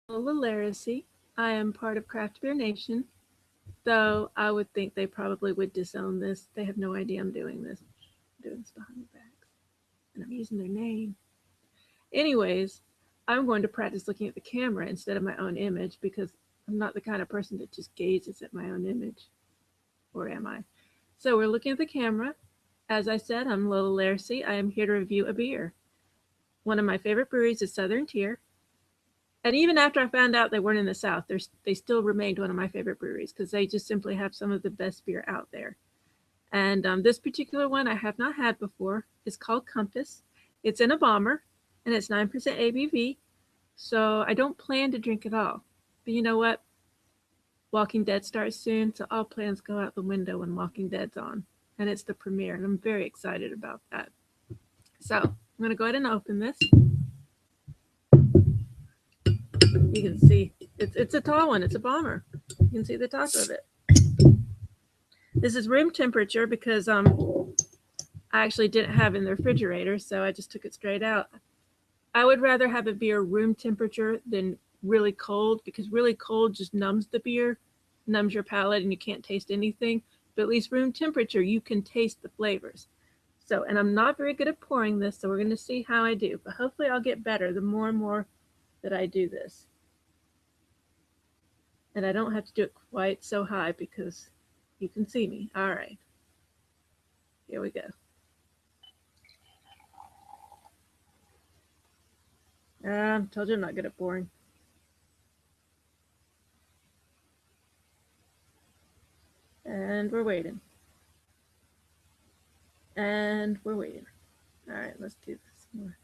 Lola. I am part of Craft Beer Nation, though I would think they probably would disown this. They have no idea I'm doing this. I'm doing this behind their backs, and I'm using their name. Anyways, I'm going to practice looking at the camera instead of my own image because I'm not the kind of person that just gazes at my own image. Or am I? So we're looking at the camera. As I said, I'm Lola Larcy. I am here to review a beer. One of my favorite breweries is Southern Tier. And even after I found out they weren't in the South, they still remained one of my favorite breweries because they just simply have some of the best beer out there. And this particular one I have not had before. It's called Compass. It's in a bomber, and it's 9% ABV. So I don't plan to drink it all. But you know what? Walking Dead starts soon, so all plans go out the window when Walking Dead's on. And it's the premiere, and I'm very excited about that. So I'm going to go ahead and open this. You can see it's a tall one. It's a bomber. You can see the top of it. This is room temperature because I actually didn't have it in the refrigerator, so I just took it straight out. I would rather have a beer room temperature than really cold because really cold just numbs the beer, numbs your palate, and you can't taste anything. But at least room temperature, you can taste the flavors. So, and I'm not very good at pouring this, so we're going to see how I do. But hopefully I'll get better the more and more that I do this. And I don't have to do it quite so high because you can see me. All right. Here we go. Told you I'm not good at pouring. And we're waiting. And we're waiting. All right, let's do this more.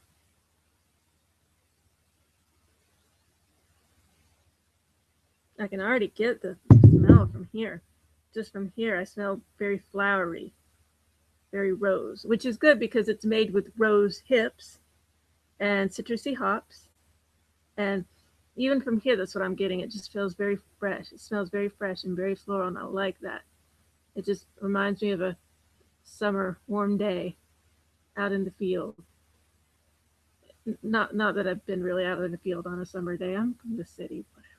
I can already get the smell from here. Just from here, I smell very flowery, very rose, which is good because it's made with rose hips and citrusy hops. And even from here, that's what I'm getting. It just feels very fresh. It smells very fresh and very floral, and I like that. It just reminds me of a summer warm day out in the field. Not that I've been really out in the field on a summer day. I'm from the city, whatever.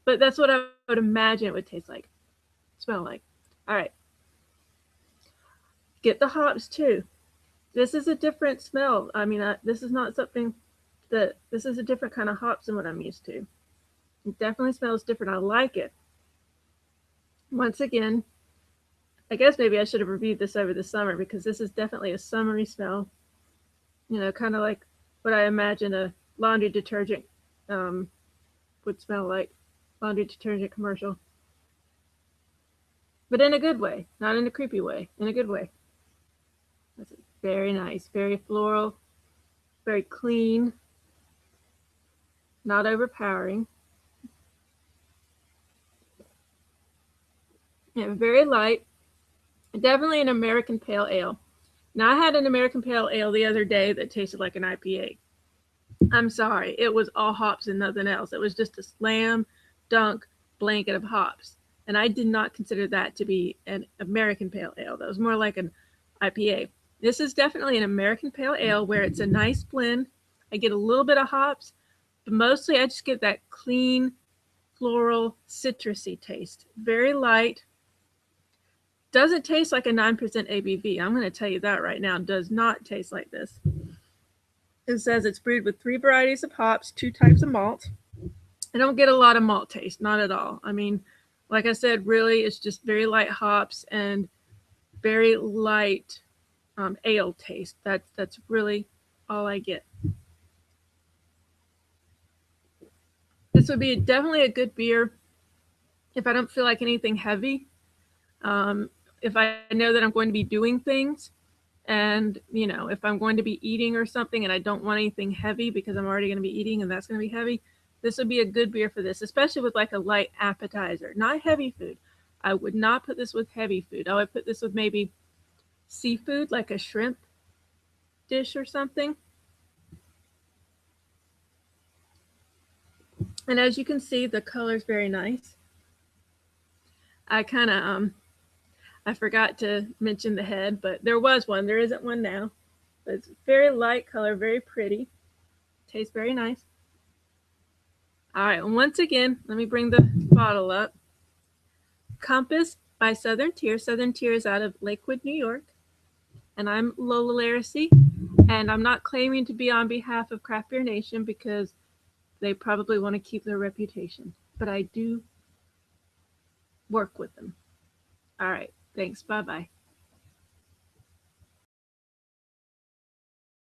But that's what I would imagine it would taste like, smell like. All right, get the hops too. This is a different smell. I mean, this is not something that this is a different kind of hops than what I'm used to. It definitely smells different. I like it. Once again, I guess maybe I should have reviewed this over the summer because this is definitely a summery smell. You know, kind of like what I imagine a laundry detergent would smell like. Laundry detergent commercial. But in a good way, not in a creepy way, in a good way. That's very nice, very floral, very clean, not overpowering. Yeah, very light. Definitely an American pale ale. Now I had an American pale ale the other day that tasted like an IPA. I'm sorry, it was all hops and nothing else. It was just a slam dunk blanket of hops. And I did not consider that to be an American pale ale. That was more like an IPA. This is definitely an American pale ale where it's a nice blend. I get a little bit of hops, but mostly I just get that clean, floral, citrusy taste. Very light. Doesn't taste like a 9% ABV. I'm going to tell you that right now. It does not taste like this. It says it's brewed with 3 varieties of hops, 2 types of malt. I don't get a lot of malt taste, not at all. I mean, like I said, really, it's just very light hops and very light ale taste. That's really all I get. This would be definitely a good beer if I don't feel like anything heavy. If I know that I'm going to be doing things, and if I'm going to be eating or something, and I don't want anything heavy because I'm already going to be eating, and that's going to be heavy. This would be a good beer for this, especially with like a light appetizer, not heavy food. I would not put this with heavy food. I would put this with maybe seafood, like a shrimp dish or something. And as you can see, the color is very nice. I kind of I forgot to mention the head, but there was one. There isn't one now. But it's very light color, very pretty. Tastes very nice. All right, and once again, let me bring the bottle up. Compass by Southern Tier. Southern Tier is out of Lakewood, New York. And I'm Lola Laracy. And I'm not claiming to be on behalf of Craft Beer Nation because they probably want to keep their reputation. But I do work with them. All right, thanks. Bye bye.